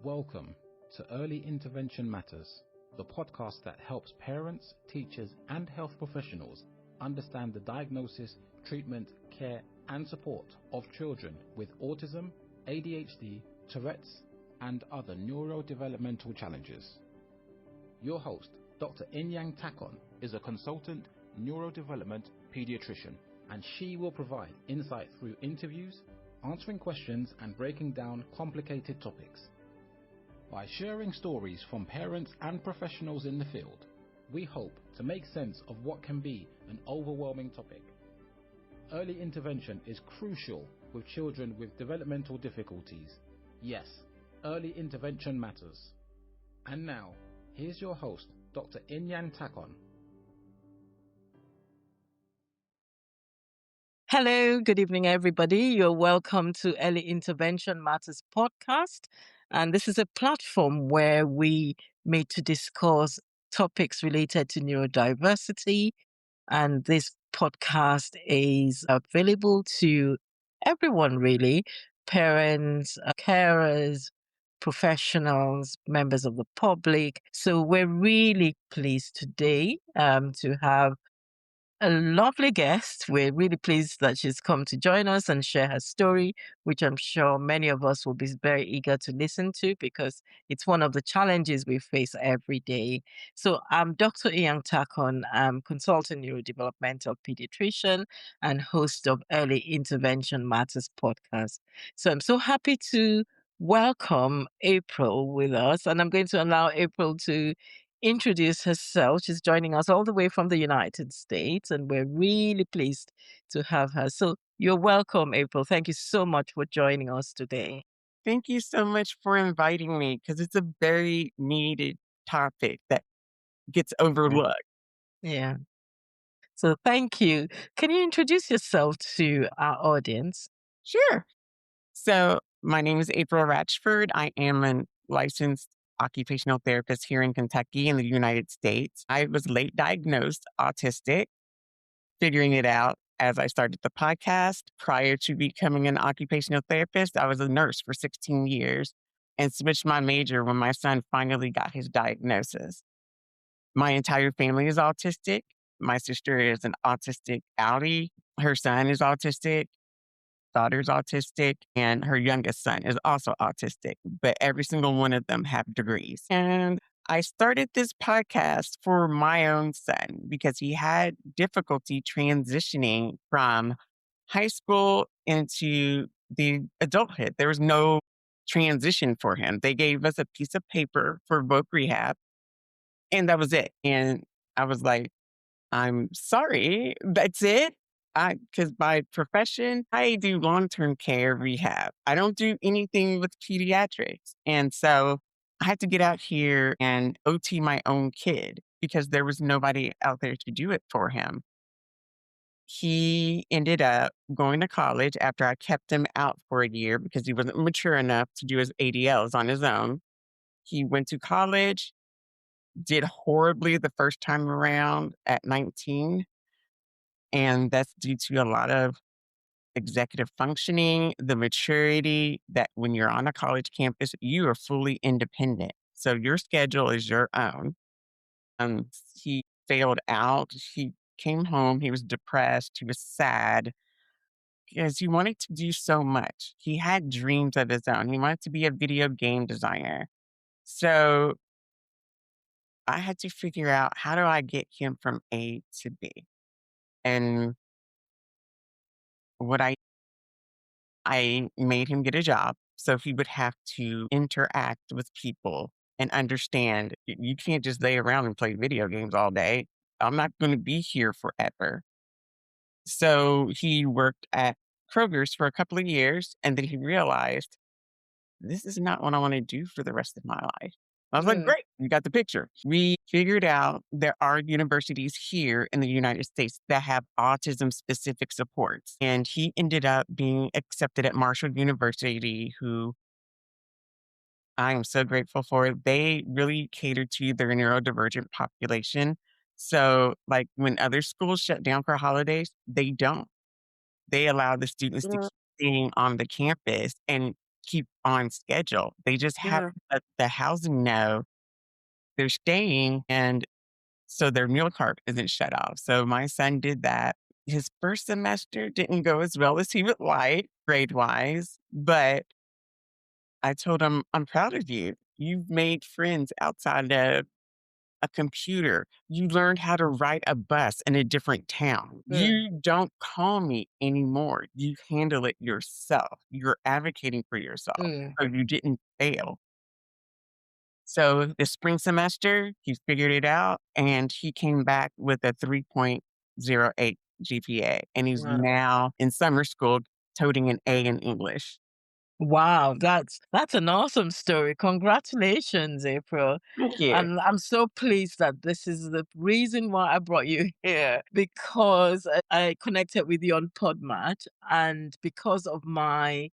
Welcome to Early Intervention Matters, the podcast that helps parents, teachers, and health professionals understand the diagnosis, treatment, care, and support of children with autism, ADHD, Tourette's, and other neurodevelopmental challenges. Your host, Dr. Inyang Takon, is a consultant neurodevelopment pediatrician, and she will provide insight through interviews, answering questions, and breaking down complicated topics. By sharing stories from parents and professionals in the field, we hope to make sense of what can be an overwhelming topic. Early intervention is crucial with children with developmental difficulties. Yes, early intervention matters. And now, here's your host, Dr. Inyang Takon. Hello, good evening, everybody. You're welcome to Early Intervention Matters podcast. And this is a platform where we meet to discuss topics related to neurodiversity. And this podcast is available to everyone, really: parents, carers, professionals, members of the public. So we're really pleased today to have a lovely guest. We're really pleased that she's come to join us and share her story, which I'm sure many of us will be very eager to listen to because it's one of the challenges we face every day. So I'm Dr. Inyang Takon. I'm consultant neurodevelopmental pediatrician and host of Early Intervention Matters podcast. So I'm so happy to welcome April with us, and I'm going to allow April to introduce herself. She's joining us all the way from the United States, and we're really pleased to have her. So you're welcome, April. Thank you so much for joining us today. Thank you so much for inviting me because it's a very needed topic that gets overlooked. Yeah. So thank you. Can you introduce yourself to our audience? Sure. So my name is April Ratchford. I am a licensed occupational therapist here in Kentucky in the United States. I was late diagnosed autistic, figuring it out as I started the podcast. Prior to becoming an occupational therapist, I was a nurse for 16 years and switched my major when my son finally got his diagnosis. My entire family is autistic. My sister is an autistic outie. Her son is autistic. Daughter's autistic, and her youngest son is also autistic, but every single one of them have degrees. And I started this podcast for my own son because he had difficulty transitioning from high school into the adulthood. There was no transition for him. They gave us a piece of paper for voc rehab, and that was it. And I was like, I'm sorry, that's it. Because by profession, I do long-term care rehab. I don't do anything with pediatrics. And so I had to get out here and OT my own kid because there was nobody out there to do it for him. He ended up going to college after I kept him out for a year because he wasn't mature enough to do his ADLs on his own. He went to college, did horribly the first time around at 19. And that's due to a lot of executive functioning, the maturity that when you're on a college campus, you are fully independent. So your schedule is your own. He failed out. He came home. He was depressed. He was sad because he wanted to do so much. He had dreams of his own. He wanted to be a video game designer. So I had to figure out, how do I get him from A to B? And what I made him get a job so he would have to interact with people and understand you can't just lay around and play video games all day. I'm not going to be here forever. So he worked at Kroger's for a couple of years, and then he realized this is not what I want to do for the rest of my life. I was like, great, you got the picture. We figured out there are universities here in the United States that have autism-specific supports. And he ended up being accepted at Marshall University, who I am so grateful for. They really cater to their neurodivergent population. So like when other schools shut down for holidays, they don't. They allow the students to keep staying on the campus and keep on schedule. They just have Yeah. to let the housing know they're staying, and so their meal cart isn't shut off. So my son did that. His first semester didn't go as well as he would like, grade wise, but I told him, I'm proud of you. You've made friends outside of a computer. You learned how to ride a bus in a different town. Mm. You don't call me anymore. You handle it yourself. You're advocating for yourself. Mm. So you didn't fail. So the spring semester, he figured it out and he came back with a 3.08 GPA. And he's Wow. now in summer school toting an A in English. Wow, that's an awesome story. Congratulations, April. Thank you. And I'm so pleased that this is the reason why I brought you here because I connected with you on Podmatch, and because of my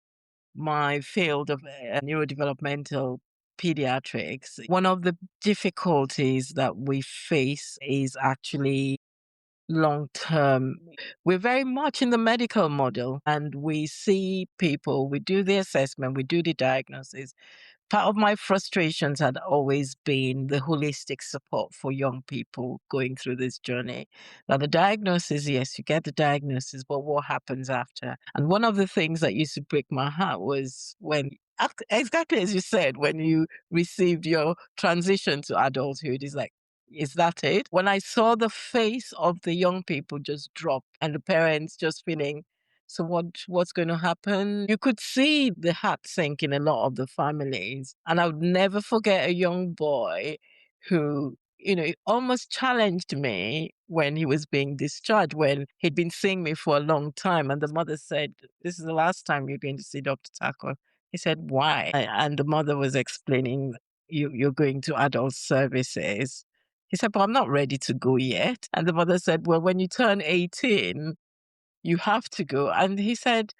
field of neurodevelopmental pediatrics, one of the difficulties that we face is actually long term. We're very much in the medical model, and we see people, we do the assessment, we do the diagnosis. Part of my frustrations had always been the holistic support for young people going through this journey. Now, the diagnosis, yes, you get the diagnosis, but what happens after? And one of the things that used to break my heart was when, exactly as you said, when you received your transition to adulthood, it's like, is that it? When I saw the face of the young people just drop and the parents just feeling, so what's going to happen? You could see the heart sink in a lot of the families. And I would never forget a young boy who, almost challenged me when he was being discharged, when he'd been seeing me for a long time. And the mother said, this is the last time you're going to see Dr. Takon. He said, why? And the mother was explaining, you're going to adult services. He said, but I'm not ready to go yet. And the mother said, well, when you turn 18, you have to go. And he said,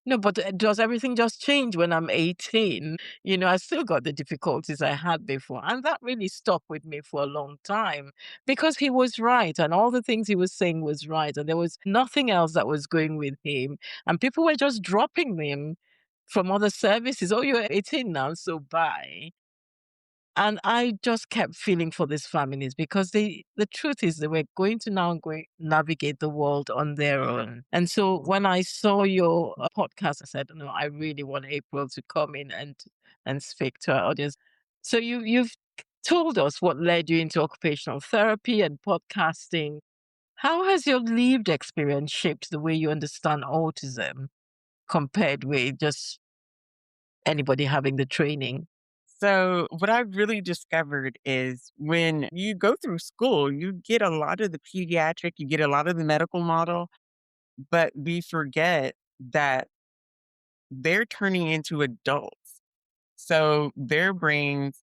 no, but does everything just change when I'm 18? I still got the difficulties I had before. And that really stuck with me for a long time because he was right. And all the things he was saying was right. And there was nothing else that was going with him. And people were just dropping him from other services. Oh, you're 18 now, so bye. And I just kept feeling for these families because the truth is they were going to now navigate the world on their own. And so when I saw your podcast, I said, no, I really want April to come in and speak to our audience. So you've told us what led you into occupational therapy and podcasting. How has your lived experience shaped the way you understand autism compared with just anybody having the training? So, what I've really discovered is when you go through school, you get a lot of the pediatric, you get a lot of the medical model, but we forget that they're turning into adults. So, their brains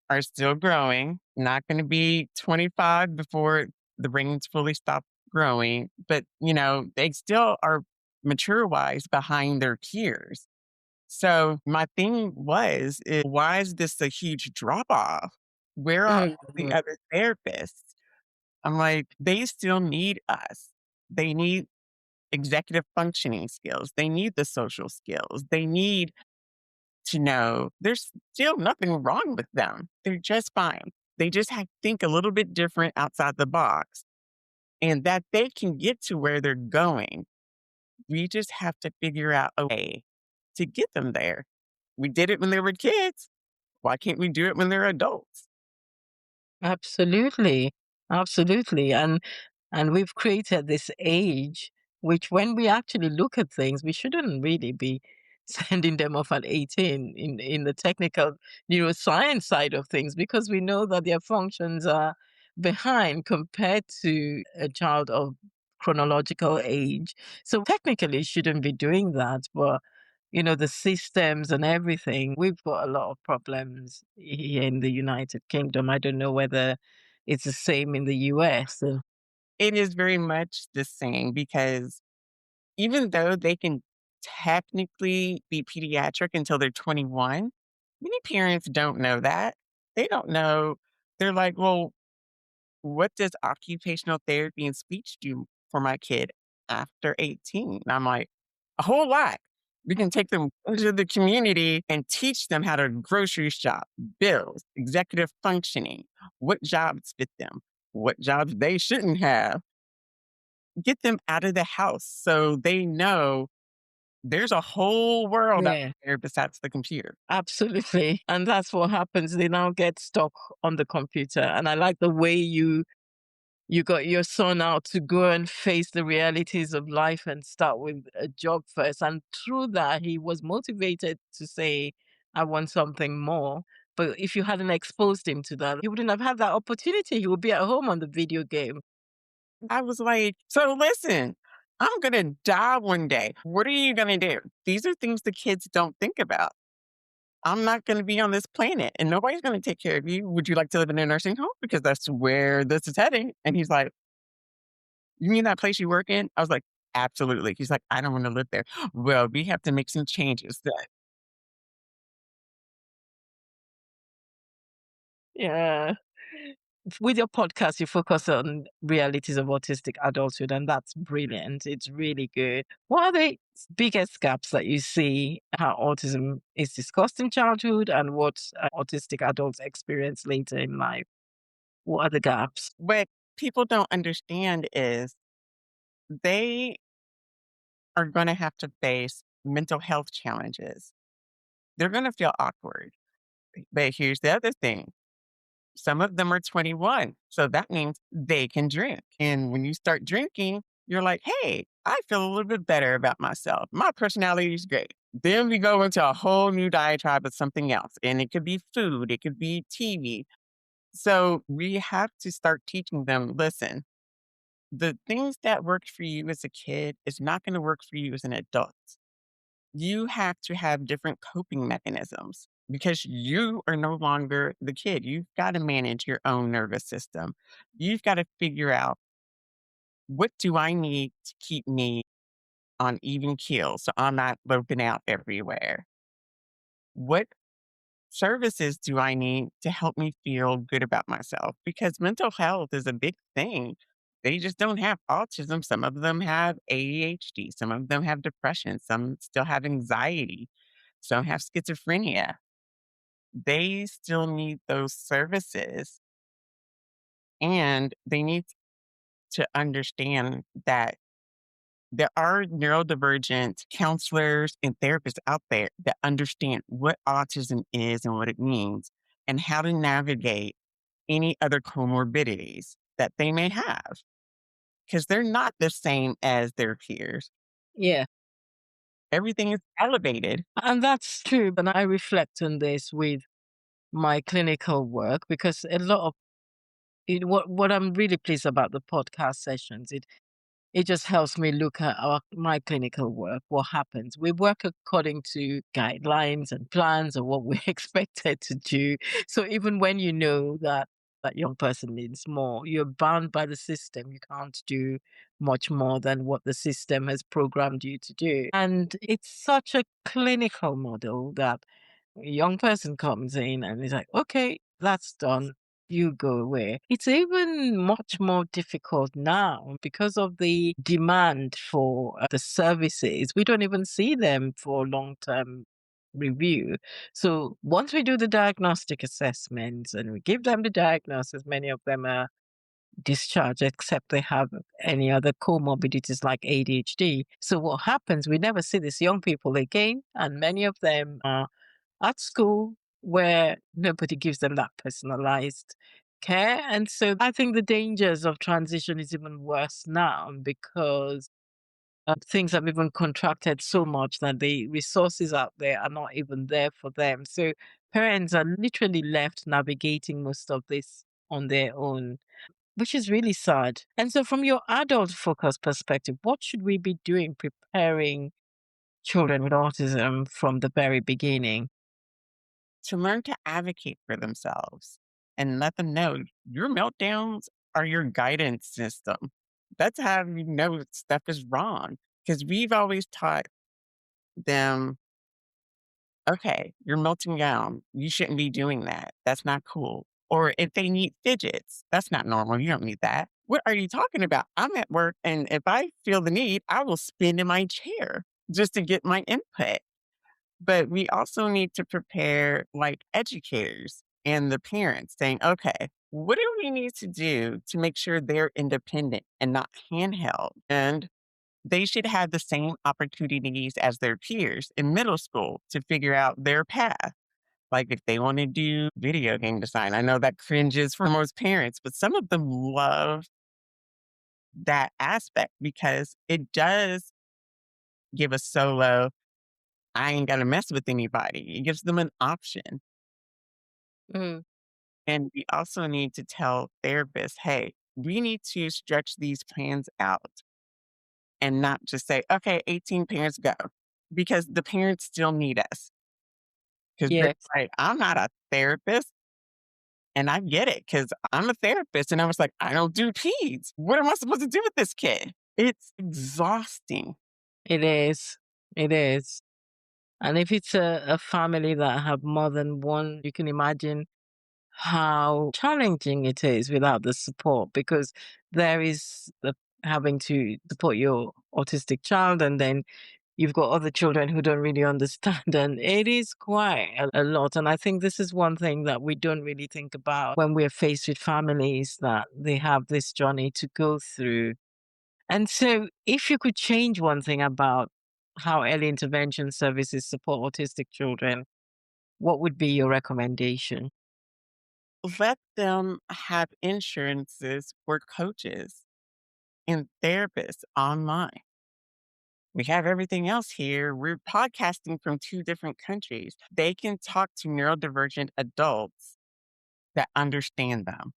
are still growing, not going to be 25 before the brains fully stop growing, but they still are mature wise behind their peers. So my thing is why is this a huge drop off? Where are all the Mhm. other therapists? I'm like, they still need us. They need executive functioning skills. They need the social skills. They need to know there's still nothing wrong with them. They're just fine. They just have to think a little bit different outside the box and that they can get to where they're going. We just have to figure out a way to get them there. We did it when they were kids. Why can't we do it when they're adults? Absolutely. Absolutely. And we've created this age, which when we actually look at things, we shouldn't really be sending them off at 18 in the technical neuroscience side of things, because we know that their functions are behind compared to a child of chronological age. So technically shouldn't be doing that, but the systems and everything, we've got a lot of problems here in the United Kingdom. I don't know whether it's the same in the US. It is very much the same because even though they can technically be pediatric until they're 21, many parents don't know that. They don't know. They're like, well, what does occupational therapy and speech do for my kid after 18? And I'm like, a whole lot. We can take them into the community and teach them how to grocery shop, bills, executive functioning, what jobs fit them, what jobs they shouldn't have. Get them out of the house so they know there's a whole world out Yeah, there besides the computer. absolutely. And that's what happens. They now get stuck on the computer. And I like the way you got your son out to go and face the realities of life and start with a job first. And through that, he was motivated to say, I want something more. But if you hadn't exposed him to that, he wouldn't have had that opportunity. He would be at home on the video game. I was like, so listen, I'm going to die one day. What are you going to do? These are things the kids don't think about. I'm not going to be on this planet and nobody's going to take care of you. Would you like to live in a nursing home? Because that's where this is heading. And he's like, you mean that place you work in? I was like, absolutely. He's like, I don't want to live there. Well, we have to make some changes. Yeah. With your podcast, you focus on realities of autistic adulthood, and that's brilliant. It's really good. What are the biggest gaps that you see how autism is discussed in childhood and what autistic adults experience later in life? What are the gaps? What people don't understand is they are going to have to face mental health challenges. They're going to feel awkward. But here's the other thing, some of them are 21. So that means they can drink. And when you start drinking, you're like, hey, I feel a little bit better about myself. My personality is great. Then we go into a whole new diatribe of something else. And it could be food, it could be TV. So we have to start teaching them, listen, the things that worked for you as a kid is not going to work for you as an adult. You have to have different coping mechanisms because you are no longer the kid. You've got to manage your own nervous system. You've got to figure out, what do I need to keep me on even keel so I'm not loping out everywhere? What services do I need to help me feel good about myself? Because mental health is a big thing. They just don't have autism. Some of them have ADHD. Some of them have depression. Some still have anxiety. Some have schizophrenia. They still need those services. And they need to understand that there are neurodivergent counselors and therapists out there that understand what autism is and what it means and how to navigate any other comorbidities that they may have because they're not the same as their peers. Yeah. Everything is elevated. And that's true. And I reflect on this with my clinical work because a lot of what I'm really pleased about the podcast sessions, it just helps me look at my clinical work, what happens. We work according to guidelines and plans of what we're expected to do. So even when you know that that young person needs more, you're bound by the system. You can't do much more than what the system has programmed you to do. And it's such a clinical model that a young person comes in and is like, okay, that's done. You go away. It's even much more difficult now because of the demand for the services. We don't even see them for long term review. So once we do the diagnostic assessments and we give them the diagnosis, many of them are discharged except they have any other comorbidities like ADHD. So what happens? We never see these young people again, and many of them are at school where nobody gives them that personalized care. And so I think the dangers of transition is even worse now because things have even contracted so much that the resources out there are not even there for them. So parents are literally left navigating most of this on their own, which is really sad. And so from your adult focus perspective, what should we be doing preparing children with autism from the very beginning? To learn to advocate for themselves and let them know your meltdowns are your guidance system. That's how you know stuff is wrong. Because we've always taught them, okay, you're melting down. You shouldn't be doing that. That's not cool. Or if they need fidgets, that's not normal. You don't need that. What are you talking about? I'm at work, and if I feel the need, I will spin in my chair. just to get my input. But we also need to prepare like educators and the parents saying, okay, what do we need to do to make sure they're independent and not handheld? And they should have the same opportunities as their peers in middle school to figure out their path. Like if they want to do video game design, I know that cringes for most parents, but some of them love that aspect because it does give a solo, I ain't got to mess with anybody. It gives them an option. Mm. And we also need to tell therapists, hey, we need to stretch these plans out and not just say, okay, 18 parents go, because the parents still need us. Because they're Yes, like, I'm not a therapist. And I get it because I'm a therapist. And I was like, I don't do peds. What am I supposed to do with this kid? It's exhausting. it is. It is. And if it's a family that have more than one, you can imagine how challenging it is without the support, because there is the having to support your autistic child, and then you've got other children who don't really understand, and it is quite a lot. And I think this is one thing that we don't really think about when we're faced with families that they have this journey to go through. And so if you could change one thing about how early intervention services support autistic children, what would be your recommendation? Let them have insurances for coaches and therapists online. We have everything else here. We're podcasting from 2 different countries. They can talk to neurodivergent adults that understand them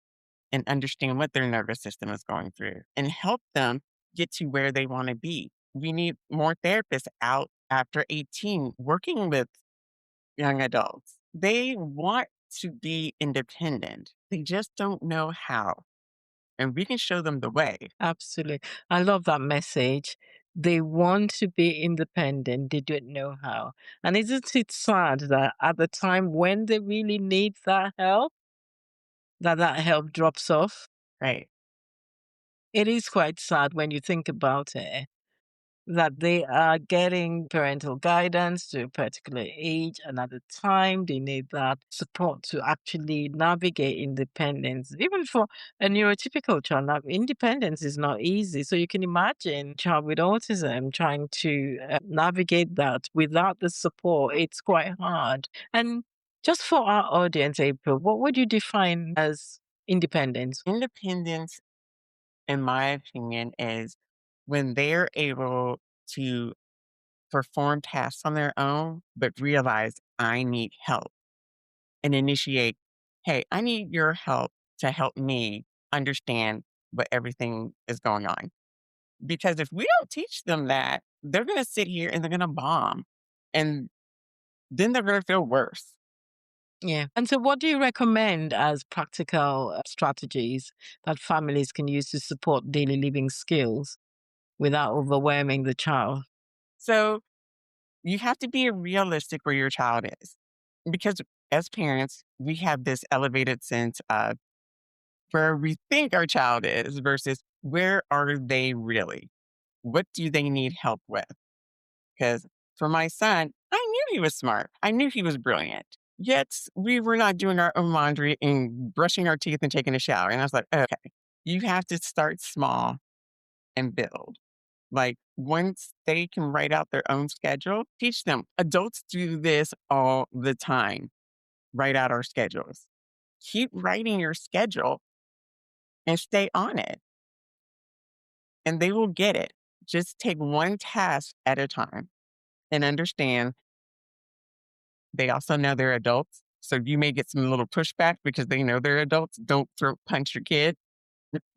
and understand what their nervous system is going through and help them get to where they want to be. We need more therapists out after 18 working with young adults. They want to be independent, they just don't know how. And we can show them the way. Absolutely. I love that message. They want to be independent, they don't know how. And isn't it sad that at the time when they really need that help drops off? Right. It is quite sad when you think about it, that they are getting parental guidance to a particular age, and at the time they need that support to actually navigate independence. Even for a neurotypical child, now, independence is not easy. So you can imagine a child with autism trying to navigate that without the support. It's quite hard. And just for our audience, April, what would you define as independence? Independence, in my opinion, is when they're able to perform tasks on their own, but realize I need help and initiate, hey, I need your help to help me understand what everything is going on. Because if we don't teach them that, they're going to sit here and they're going to bomb. And then they're going to feel worse. Yeah. And so, what do you recommend as practical strategies that families can use to support daily living skills without overwhelming the child? So you have to be realistic where your child is. Because as parents, we have this elevated sense of where we think our child is versus where are they really? What do they need help with? Because for my son, I knew he was smart. I knew he was brilliant. Yet we were not doing our own laundry and brushing our teeth and taking a shower. And I was like, okay, you have to start small and build. Like once they can write out their own schedule, teach them. Adults do this all the time. Write out our schedules. Keep writing your schedule and stay on it. And they will get it. Just take one task at a time and understand they also know they're adults. So you may get some little pushback because they know they're adults. Don't throat punch your kid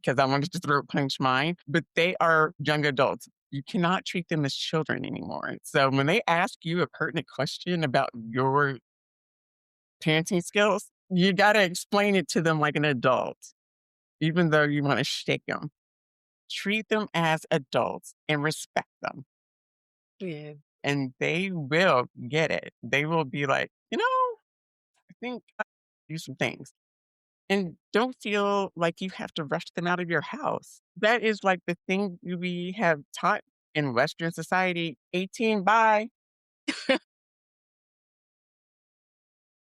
because I wanted to throat punch mine, but they are young adults. You cannot treat them as children anymore. So when they ask you a pertinent question about your parenting skills, you got to explain it to them like an adult, even though you want to shake them. Treat them as adults and respect them. Yeah. And they will get it. They will be like, I think I do some things. And don't feel like you have to rush them out of your house. That is like the thing we have taught in Western society, 18, bye.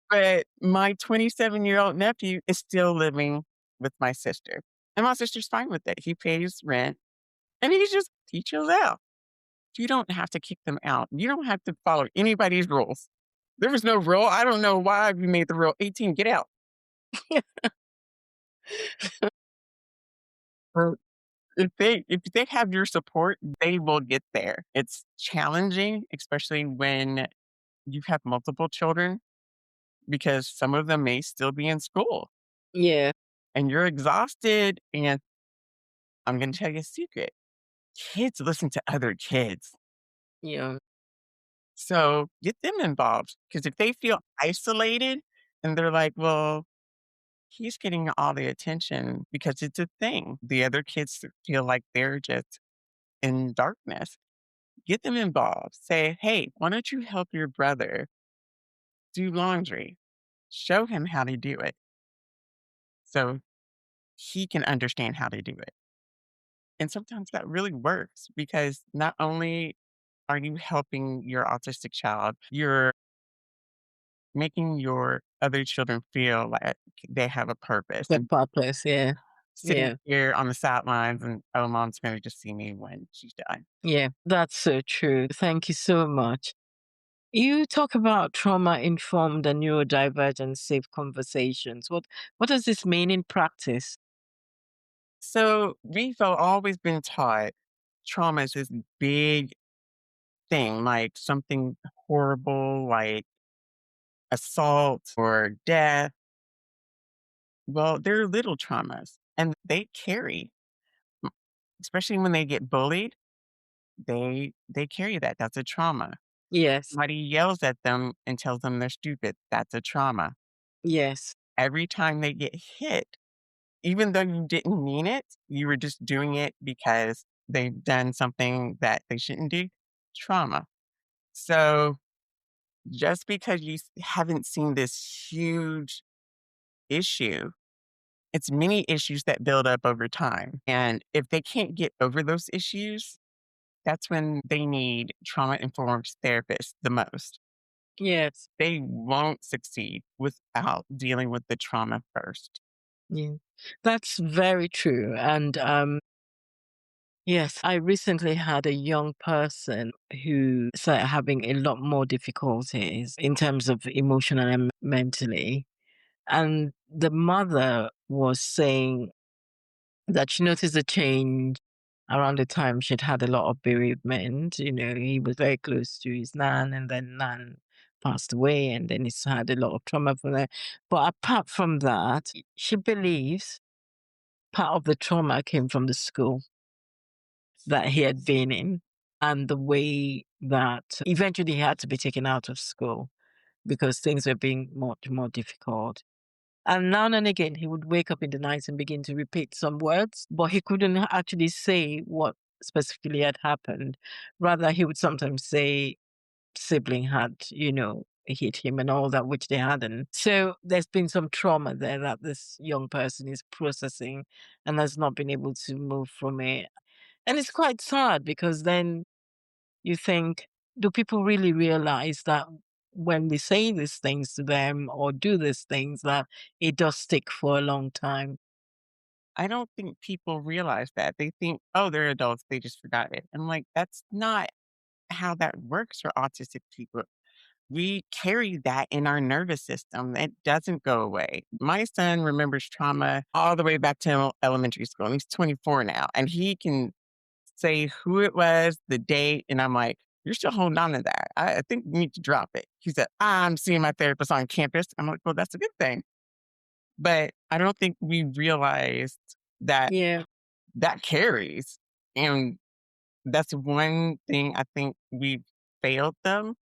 But my 27-year-old nephew is still living with my sister. And my sister's fine with it. He pays rent and he chills out. You don't have to kick them out. You don't have to follow anybody's rules. There was no rule. I don't know why we made the rule 18, get out. But if they have your support, they will get there. It's challenging, especially when you have multiple children, because some of them may still be in school Yeah. and you're exhausted. And I'm going to tell you a secret. Kids listen to other kids. Yeah. So get them involved, because if they feel isolated and they're like, well, he's getting all the attention because it's a thing. The other kids feel like they're just in darkness. Get them involved. Say, hey, why don't you help your brother do laundry? Show him how to do it so he can understand how to do it. And sometimes that really works, because not only are you helping your autistic child, you're making your other children feel like they have a purpose. The And purpose. Yeah. sitting Yeah. here on the sidelines and, oh, mom's going to just see me when she's done. Yeah. That's so true. Thank you so much. You talk about trauma informed and neurodivergent safe conversations. What does this mean in practice? So we've always been taught trauma is this big thing, like something horrible, like assault or death. Well, they're little traumas and they carry, m- especially when they get bullied, they carry that. That's a trauma. Yes. Somebody yells at them and tells them they're stupid. That's a trauma. Yes. Every time they get hit, even though you didn't mean it, you were just doing it because they've done something that they shouldn't do, trauma. So just because you haven't seen this huge issue, it's many issues that build up over time. And if they can't get over those issues, that's when they need trauma informed therapists the most. Yes. They won't succeed without dealing with the trauma first. Yeah. That's very true. And yes, I recently had a young person who started having a lot more difficulties in terms of emotional and mentally. And the mother was saying that she noticed a change around the time she'd had a lot of bereavement. He was very close to his nan, and then nan passed away, and then he's had a lot of trauma from that. But apart from that, she believes part of the trauma came from the school that he had been in, and the way that eventually he had to be taken out of school because things were being much more difficult. And now and again, he would wake up in the night and begin to repeat some words, but he couldn't actually say what specifically had happened. Rather, he would sometimes say sibling had, hit him and all that, which they hadn't. So there's been some trauma there that this young person is processing and has not been able to move from it. And it's quite sad because then you think, do people really realize that when we say these things to them or do these things, that it does stick for a long time? I don't think people realize that. They think, oh, they're adults. They just forgot it. I'm like, that's not how that works for autistic people. We carry that in our nervous system. It doesn't go away. My son remembers trauma all the way back to elementary school. And he's 24 now. And he can say who it was, the date. And I'm like, you're still holding on to that. I think you need to drop it. He said, I'm seeing my therapist on campus. I'm like, well, that's a good thing. But I don't think we realized that Yeah, that carries. And that's one thing I think we failed them,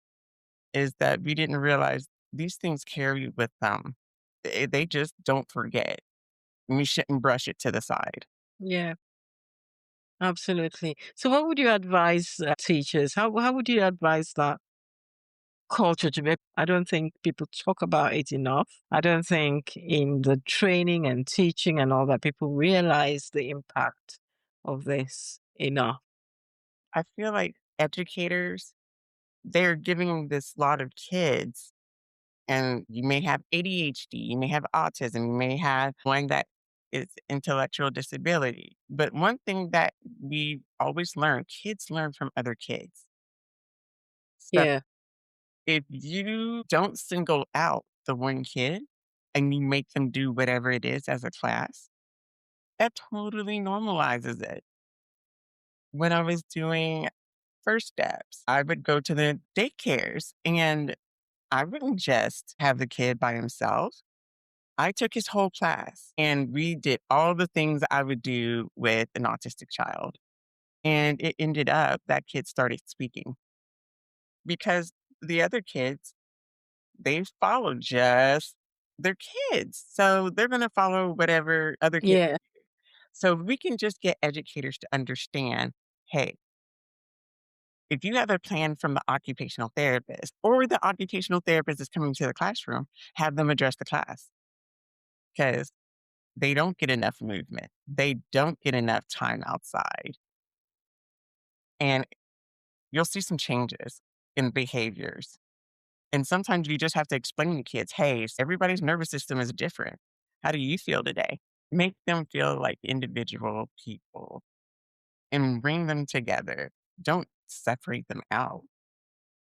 is that we didn't realize these things carry with them. They just don't forget. We shouldn't brush it to the side. yeah, absolutely. So, what would you advise teachers? How would you advise that culture to be? I don't think people talk about it enough. I don't think in the training and teaching and all that people realize the impact of this enough. I feel like educators, they're giving this lot of kids, and you may have ADHD, you may have autism, you may have one that is intellectual disability. But one thing that we always learn, kids learn from other kids. So Yeah. if you don't single out the one kid and you make them do whatever it is as a class, that totally normalizes it. When I was doing first steps, I would go to the daycares and I wouldn't just have the kid by himself. I took his whole class and we did all the things I would do with an autistic child. And it ended up that kid started speaking because the other kids, they follow just their kids. So they're going to follow whatever other kids. Yeah. So we can just get educators to understand, hey, if you have a plan from the occupational therapist or the occupational therapist is coming to the classroom, have them address the class because they don't get enough movement. They don't get enough time outside. And you'll see some changes in behaviors. And sometimes you just have to explain to kids, hey, everybody's nervous system is different. How do you feel today? Make them feel like individual people and bring them together. Don't separate them out.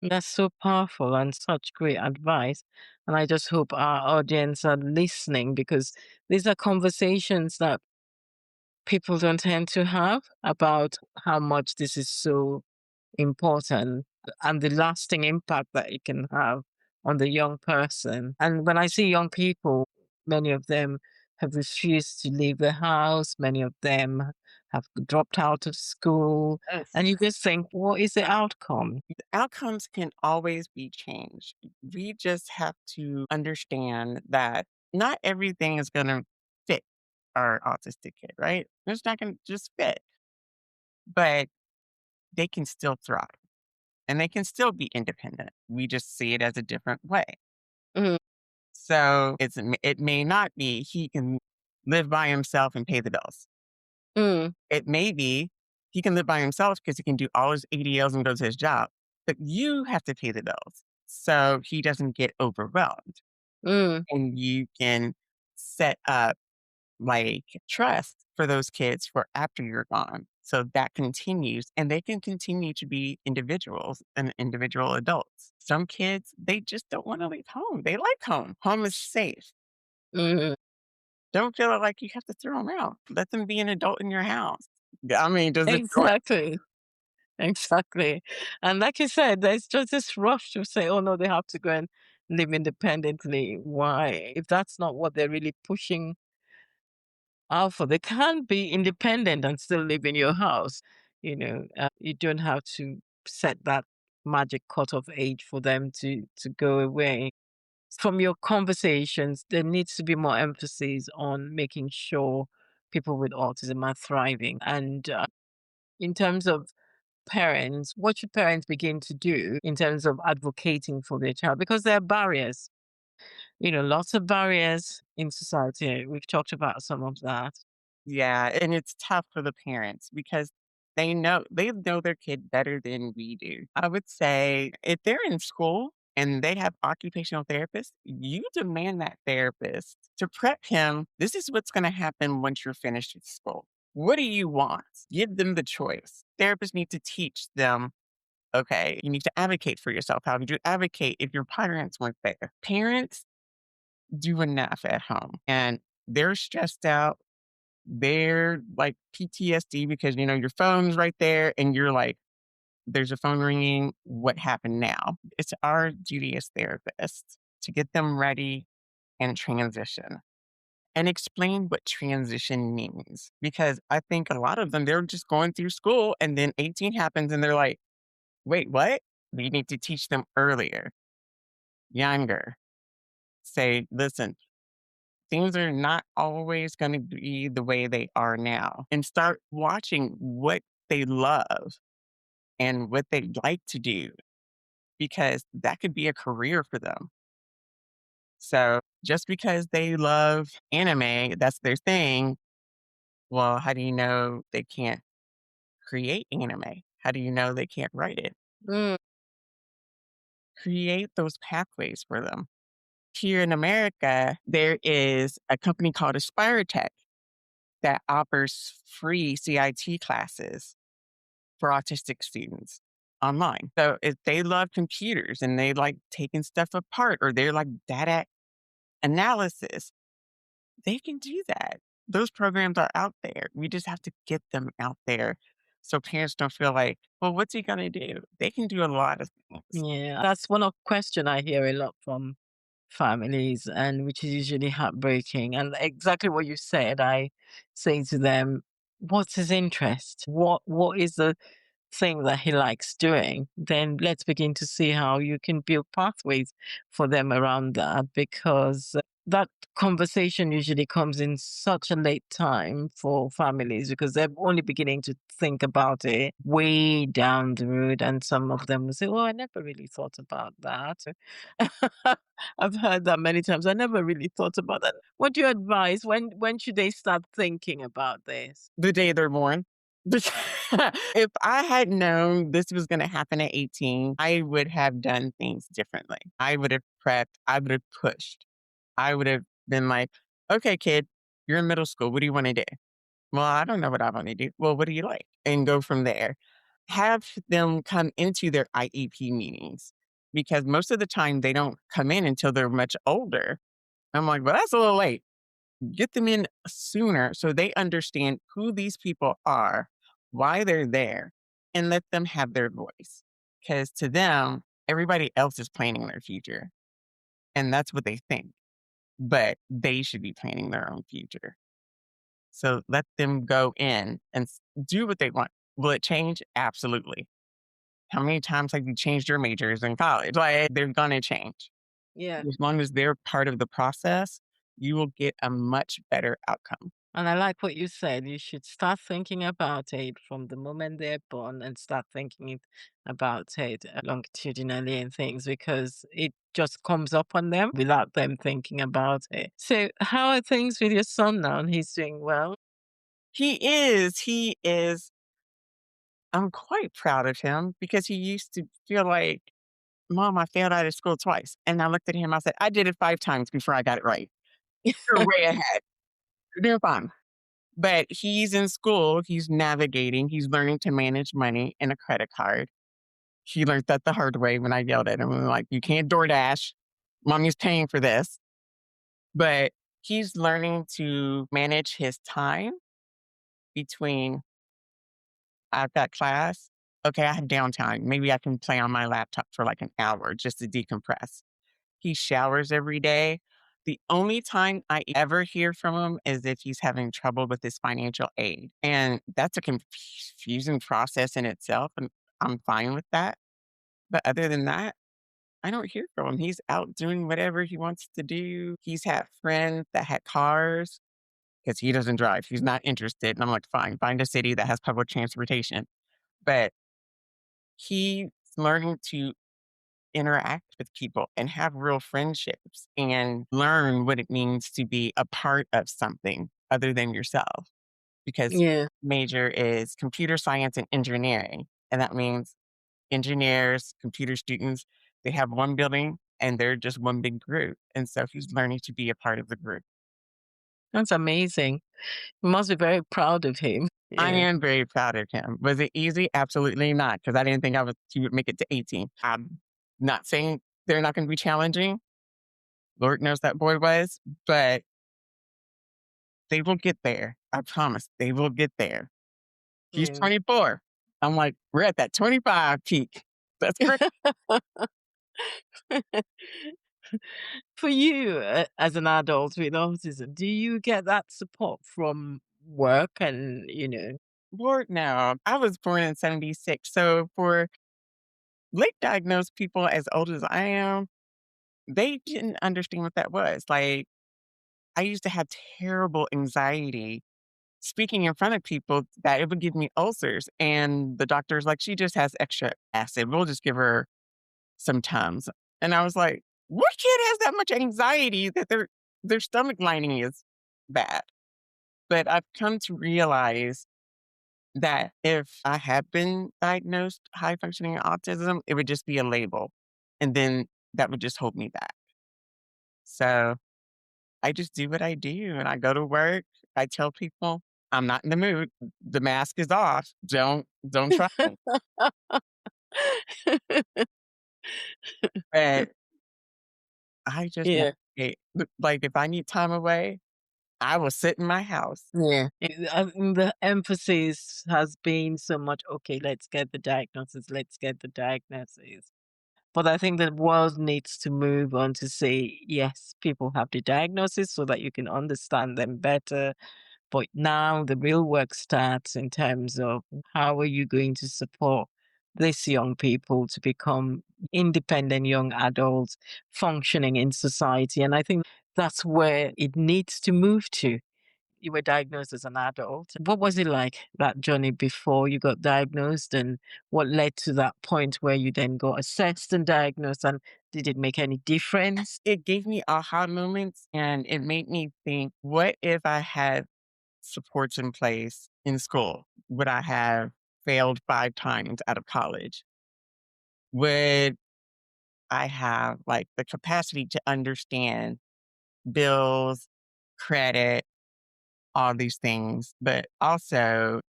That's so powerful and such great advice. And I just hope our audience are listening because these are conversations that people don't tend to have about how much this is so important and the lasting impact that it can have on the young person. And when I see young people, many of them have refused to leave the house, many of them have dropped out of school. Yes. And you just think, what is the outcome? Outcomes can always be changed. We just have to understand that not everything is going to fit our autistic kid, right? It's not going to just fit, but they can still thrive and they can still be independent. We just see it as a different way. Mm, So it may not be he can live by himself and pay the bills. mm, It may be he can live by himself because he can do all his ADLs and go to his job, but you have to pay the bills so he doesn't get overwhelmed. mm, And you can set up like trust for those kids for after you're gone. So that continues and they can continue to be individuals and individual adults. Some kids, they just don't want to leave home. They like home. Home is safe. mm. Don't feel like you have to throw them out. Let them be an adult in your house. I mean, does it go? Exactly. Exactly. And like you said, there's just this rush to say, oh no, they have to go and live independently. Why? If that's not what they're really pushing out for, they can be independent and still live in your house. You don't have to set that magic cutoff age for them to go away. From your conversations, there needs to be more emphasis on making sure people with autism are thriving. And in terms of parents, what should parents begin to do in terms of advocating for their child? Because there are barriers, lots of barriers in society. We've talked about some of that. Yeah, and it's tough for the parents because they know their kid better than we do. I would say if they're in school and they have occupational therapists, you demand that therapist to prep him. This is what's going to happen once you're finished with school. What do you want? Give them the choice. Therapists need to teach them, okay, you need to advocate for yourself. How would you advocate if your parents weren't there? Parents do enough at home and they're stressed out, they're like PTSD because, your phone's right there and you're like, there's a phone ringing. What happened now? It's our duty as therapists to get them ready and transition and explain what transition means. Because I think a lot of them, they're just going through school and then 18 happens and they're like, wait, what? We need to teach them earlier, younger. Say, listen, things are not always going to be the way they are now and start watching what they love and what they like to do because that could be a career for them. So just because they love anime, that's their thing. Well, how do you know they can't create anime? How do you know they can't write it? Mm. Create those pathways for them. Here in America, there is a company called Aspire Tech that offers free CIT classes for autistic students online. So if they love computers and they like taking stuff apart or they're like data analysis, they can do that. Those programs are out there. We just have to get them out there so parents don't feel like, well, what's he going to do? They can do a lot of things. Yeah, that's one of question I hear a lot from families, and which is usually heartbreaking. And exactly what you said, I say to them, "What's his interest? What is the thing that he likes doing?" Then let's begin to see how you can build pathways for them around that, because that conversation usually comes in such a late time for families because they're only beginning to think about it way down the road. And some of them will say, "Well, I never really thought about that." I've heard that many times. I never really thought about that. What do you advise? When should they start thinking about this? The day they're born. If I had known this was going to happen at 18, I would have done things differently. I would have prepped, I would have pushed. I would have been like, okay, kid, you're in middle school. What do you want to do? Well, I don't know what I want to do. Well, what do you like? And go from there. Have them come into their IEP meetings because most of the time they don't come in until they're much older. I'm like, well, that's a little late. Get them in sooner so they understand who these people are, why they're there, and let them have their voice. Because to them, everybody else is planning their future. And that's what they think. But they should be planning their own future. So let them go in and do what they want. Will it change? Absolutely. How many times have you changed your majors in college? Like, they're going to change. Yeah. As long as they're part of the process, you will get a much better outcome. And I like what you said. You should start thinking about it from the moment they're born and start about it longitudinally and things because it just comes up on them without them thinking about it. So, how are things with your son now? He's doing well. He is, I'm quite proud of him because he used to feel like, Mom, I failed out of school twice. And I looked at him, I said, I did it 5 times before I got it right. You're way ahead. You're doing fine. But he's in school, he's navigating, he's learning to manage money and a credit card. He learned that the hard way when I yelled at him. I'm like, you can't DoorDash. Mommy's paying for this. But he's learning to manage his time between I've got class. Okay, I have downtime. Maybe I can play on my laptop for like an hour just to decompress. He showers every day. The only time I ever hear from him is if he's having trouble with his financial aid. And that's a confusing process in itself. And I'm fine with that. But other than that, I don't hear from him. He's out doing whatever he wants to do. He's had friends that had cars because he doesn't drive. He's not interested. And I'm like, fine, find a city that has public transportation. But he's learning to interact with people and have real friendships and learn what it means to be a part of something other than yourself. Because Yeah. major is computer science and engineering. And that means engineers, computer students, they have one building and they're just one big group. And so he's learning to be a part of the group. That's amazing. You must be very proud of him. I Yeah. am very proud of him. Was it easy? Absolutely not, because I didn't think he would make it to 18. I'm not saying they're not going to be challenging. Lord knows that boy was, but they will get there. I promise they will get there. He's Yeah. 24. I'm like, we're at that 25 peak. That's great. For you, as an adult with autism, do you get that support from work and? Lord, no. I was born in 76. So for late diagnosed people as old as I am, they didn't understand what that was. Like, I used to have terrible anxiety speaking in front of people that it would give me ulcers. And the doctor's like, she just has extra acid. We'll just give her some Tums. And I was like, what kid has that much anxiety that their stomach lining is bad? But I've come to realize that if I had been diagnosed high functioning autism, it would just be a label. And then that would just hold me back. So I just do what I do and I go to work. I tell people I'm not in the mood. The mask is off. Don't try me. But I just Yeah. navigate. Like if I need time away, I will sit in my house. Yeah. The emphasis has been so much, okay, let's get the diagnosis, let's get the diagnosis. But I think the world needs to move on to say, yes, people have the diagnosis so that you can understand them better. But now the real work starts in terms of how are you going to support these young people to become independent young adults functioning in society. And I think that's where it needs to move to. You were diagnosed as an adult. What was it like, that journey before you got diagnosed, and what led to that point where you then got assessed and diagnosed? And did it make any difference? It gave me aha moments and it made me think, what if I had supports in place in school? Would I have failed 5 times out of college? Would I have like the capacity to understand bills, credit, all these things? But also,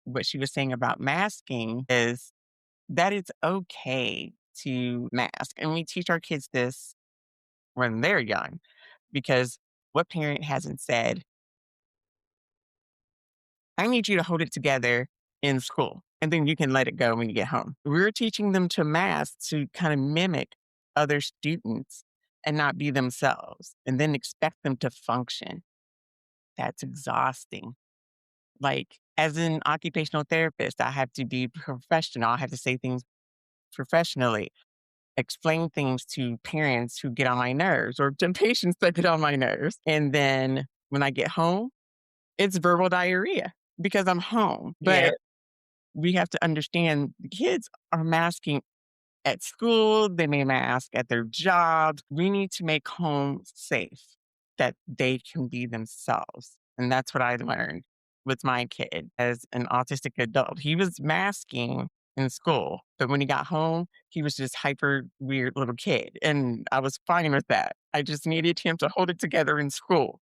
what she was saying about masking is that it's okay to mask. And we teach our kids this when they're young, because what parent hasn't said, I need you to hold it together in school and then you can let it go when you get home. We're teaching them to mask to kind of mimic other students and not be themselves and then expect them to function. That's exhausting. Like, as an occupational therapist, I have to be professional. I have to say things professionally, explain things to parents who get on my nerves or to patients that get on my nerves. And then when I get home, it's verbal diarrhea because I'm home. Yeah. But we have to understand the kids are masking at school, they may mask at their jobs. We need to make home safe that they can be themselves. And that's what I learned with my kid as an autistic adult. He was masking in school, but when he got home, he was just hyper weird little kid. And I was fine with that. I just needed him to hold it together in school.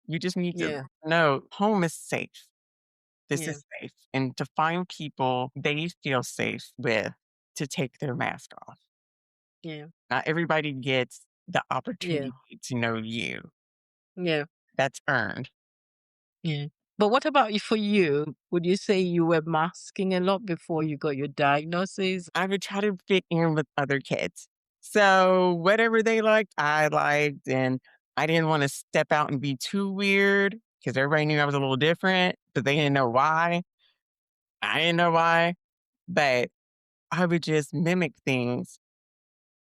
You just need to Yeah. know home is safe. This Yeah. is safe. And to find people they feel safe with to take their mask off. Yeah. Not everybody gets the Yeah. opportunity to know you. Yeah. That's earned. Yeah. But what about for you? Would you say you were masking a lot before you got your diagnosis? I would try to fit in with other kids. So whatever they liked, I liked. And I didn't want to step out and be too weird because everybody knew I was a little different, but they didn't know why. I didn't know why. But I would just mimic things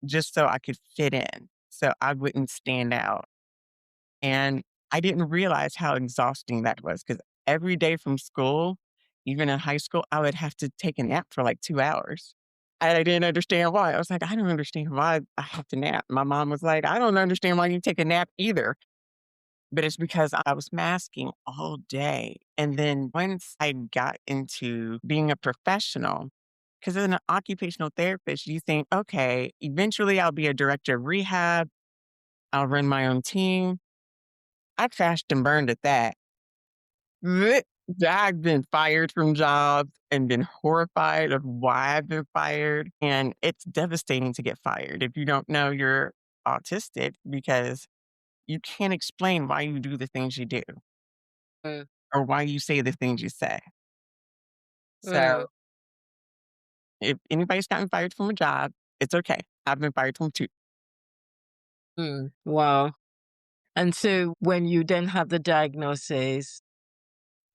just so I could fit in, so I wouldn't stand out. And I didn't realize how exhausting that was because every day from school, even in high school, I would have to take a nap for like 2 hours. And I didn't understand why. I was like, I don't understand why I have to nap. My mom was like, I don't understand why you take a nap either. But it's because I was masking all day. And then once I got into being a professional, because as an occupational therapist, you think, okay, eventually I'll be a director of rehab, I'll run my own team. I crashed and burned at that. Blech. I've been fired from jobs and been horrified of why I've been fired. And it's devastating to get fired if you don't know you're autistic because you can't explain why you do the things you do Mm. or why you say the things you say. Mm. So if anybody's gotten fired from a job, it's okay. I've been fired from two. Mm. Wow. And so when you then have the diagnosis,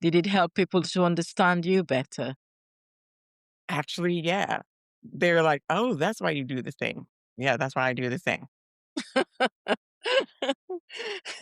did it help people to understand you better? Actually, yeah. They're like, oh, that's why you do the thing. Yeah, that's why I do the thing.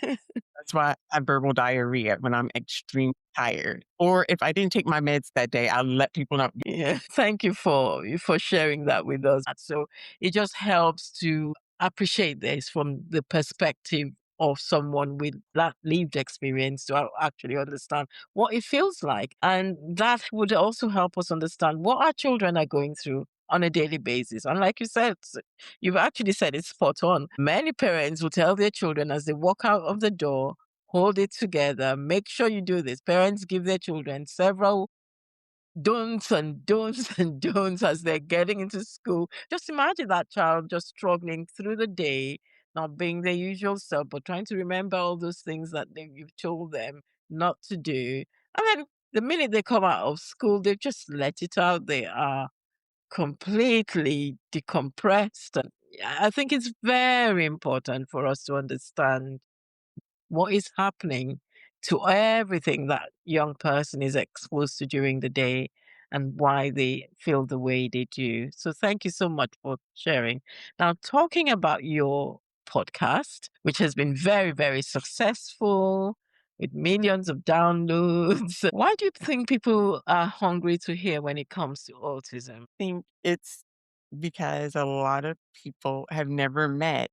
That's why I have verbal diarrhea when I'm extremely tired. Or if I didn't take my meds that day, I'll let people know. Yeah. Thank you for sharing that with us. So it just helps to appreciate this from the perspective of someone with that lived experience to actually understand what it feels like. And that would also help us understand what our children are going through on a daily basis. And like you said, you've actually said it's spot on. Many parents will tell their children as they walk out of the door, hold it together, make sure you do this. Parents give their children several don'ts and don'ts and don'ts as they're getting into school. Just imagine that child just struggling through the day, not being their usual self, but trying to remember all those things that you've told them not to do. And then the minute they come out of school, they've just let it out. They are completely decompressed. And I think it's very important for us to understand what is happening to everything that young person is exposed to during the day and why they feel the way they do. So thank you so much for sharing. Now, talking about your podcast, which has been very, very successful with millions of downloads, why do you think people are hungry to hear when it comes to autism? Think it's because a lot of people have never met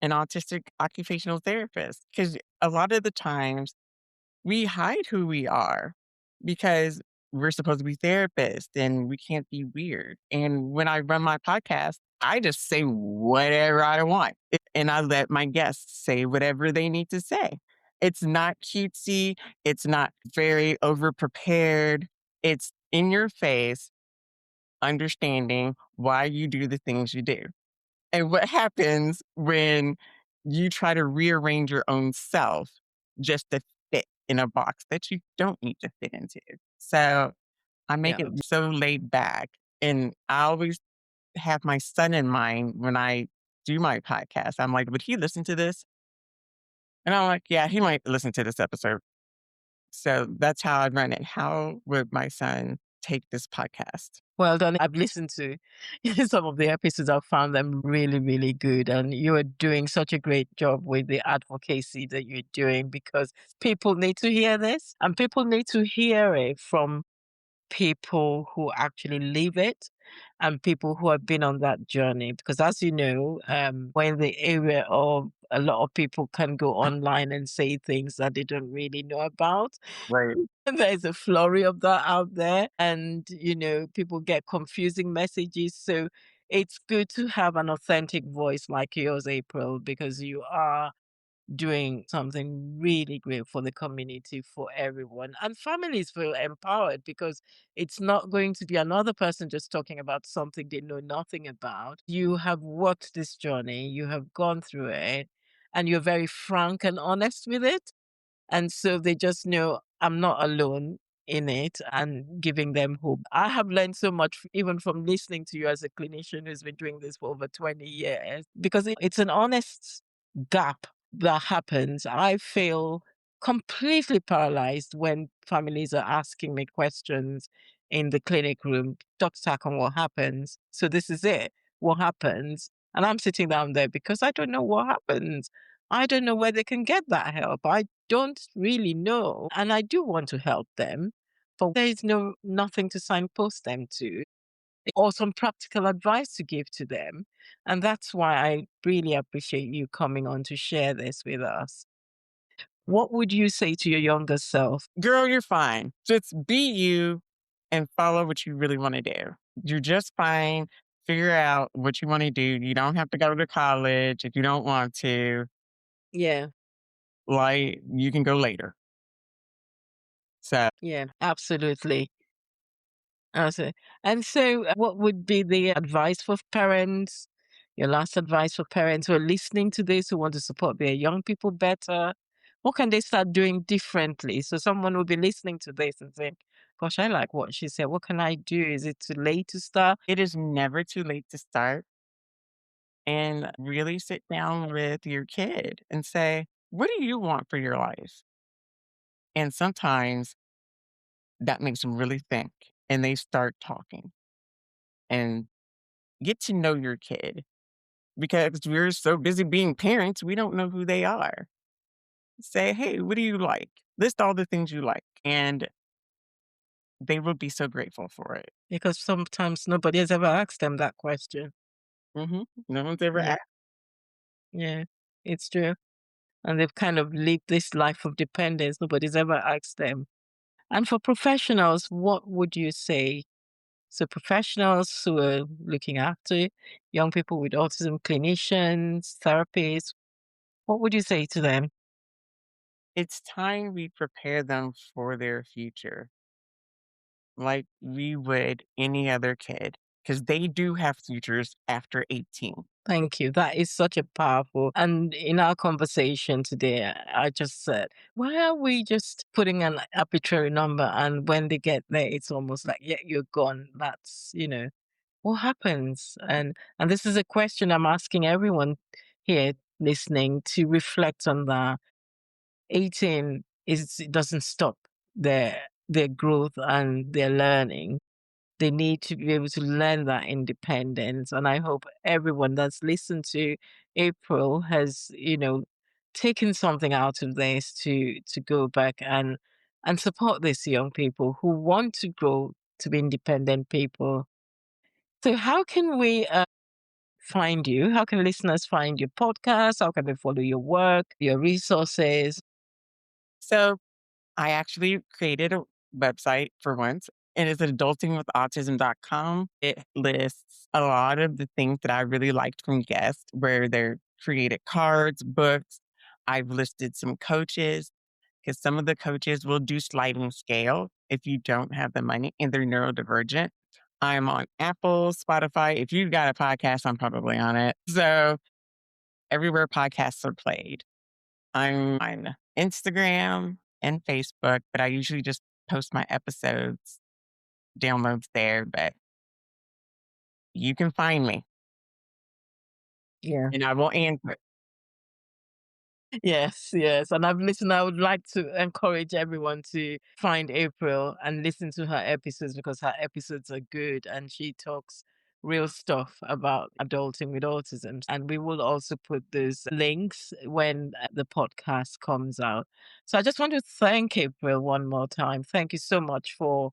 an autistic occupational therapist. Because a lot of the times we hide who we are because we're supposed to be therapists and we can't be weird. And when I run my podcast, I just say whatever I want and I let my guests say whatever they need to say. It's not cutesy, it's not very over prepared, it's in your face, understanding why you do the things you do. And what happens when you try to rearrange your own self just to fit in a box that you don't need to fit into. So I make Yeah. it so laid back. And I always have my son in mind when I do my podcast. I'm like, would he listen to this? And I'm like, yeah, he might listen to this episode. So that's how I run it. How would my son take this podcast? Well done. I've listened to some of the episodes. I've found them really, really good. And you are doing such a great job with the advocacy that you're doing because people need to hear this and people need to hear it from people who actually live it and people who have been on that journey. Because as you know, we're in the area of a lot of people can go online and say things that they don't really know about. Right. There's a flurry of that out there, and people get confusing messages. So it's good to have an authentic voice like yours, April, because you are doing something really great for the community, for everyone. And families feel empowered because it's not going to be another person just talking about something they know nothing about. You have walked this journey, you have gone through it, and you're very frank and honest with it. And so they just know I'm not alone in it and giving them hope. I have learned so much even from listening to you as a clinician who's been doing this for over 20 years because it's an honest gap that happens. I feel completely paralyzed when families are asking me questions in the clinic room. Dr. Takon, what happens? So this is it. What happens? And I'm sitting down there because I don't know what happens. I don't know where they can get that help. I don't really know. And I do want to help them, but there is nothing to signpost them to or some practical advice to give to them. And that's why I really appreciate you coming on to share this with us. What would you say to your younger self? Girl, you're fine. Just be you and follow what you really want to do. You're just fine. Figure out what you want to do. You don't have to go to college if you don't want to. Yeah, Like, you can go later. So, yeah, absolutely. Awesome. And so, what would be the advice for parents? Your last advice for parents who are listening to this, who want to support their young people better? What can they start doing differently? So, someone will be listening to this and think, gosh, I like what she said. What can I do? Is it too late to start? it is never too late to start and really sit down with your kid and say, what do you want for your life? And sometimes that makes them really think and they start talking and get to know your kid because we're so busy being parents, we don't know who they are. Say, hey, what do you like? List all the things you like, and they will be so grateful for it. Because sometimes nobody has ever asked them that question. No one's ever Yeah, asked. yeah, it's true. and they've kind of lived this life of dependence. Nobody's ever asked them. And for professionals, what would you say? So professionals who are looking after young people with autism, clinicians, therapists, what would you say to them? It's time we prepare them for their future like we would any other kid because they do have futures after 18. Thank you. That is such a powerful. And in our conversation today, I just said, why are we just putting an arbitrary number? And when they get there, it's almost like, yeah, you're gone. That's, what happens? And this is a question I'm asking everyone here listening to reflect on that. 18 is it doesn't stop their growth and their learning. They need to be able to learn that independence. And I hope everyone that's listened to April has, taken something out of this to go back and support these young people who want to grow to be independent people. So how can we find you? How can listeners find your podcast? How can they follow your work, your resources? So I actually created a website for once, and it's adultingwithautism.com. It lists a lot of the things that I really liked from guests, where they're created cards, books. I've listed some coaches because some of the coaches will do sliding scale if you don't have the money and they're neurodivergent. I'm on Apple, Spotify. If you've got a podcast, I'm probably on it. So everywhere podcasts are played. I'm on Instagram and Facebook, but I usually just post my episodes, downloads there, but you can find me Yeah. and I will answer. Yes, yes. And I've listened. I would like to encourage everyone to find April and listen to her episodes because her episodes are good and she talks real stuff about adulting with autism. And we will also put those links when the podcast comes out. So I just want to thank April one more time. Thank you so much for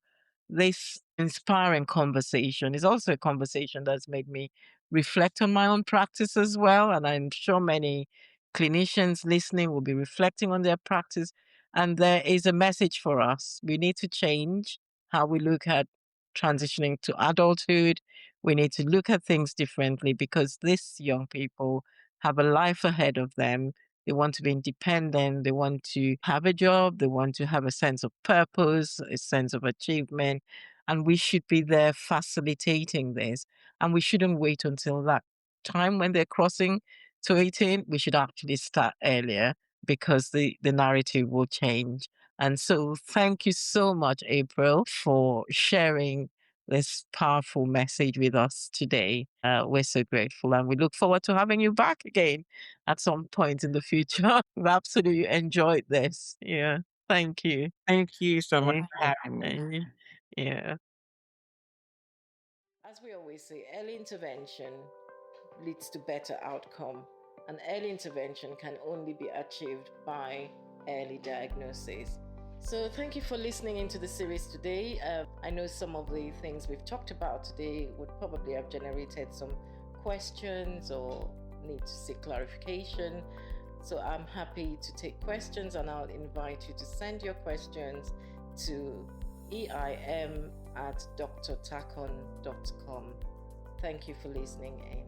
this inspiring conversation. It's also a conversation that's made me reflect on my own practice as well. And I'm sure many clinicians listening will be reflecting on their practice. And there is a message for us. We need to change how we look at transitioning to adulthood. We need to look at things differently because these young people have a life ahead of them. They want to be independent. They want to have a job. They want to have a sense of purpose, a sense of achievement. And we should be there facilitating this. And we shouldn't wait until that time when they're crossing to 18. We should actually start earlier because the narrative will change. And so thank you so much, April, for sharing this powerful message with us today. We're so grateful and we look forward to having you back again at some point in the future. We absolutely enjoyed this. Yeah. Thank you. Thank you so much Yeah. for having me. And yeah. As we always say, early intervention leads to better outcome. And early intervention can only be achieved by early diagnosis. So thank you for listening into the series today. I know some of the things we've talked about today would probably have generated some questions or need to seek clarification. So I'm happy to take questions and I'll invite you to send your questions to eim@drtakon.com. Thank you for listening in.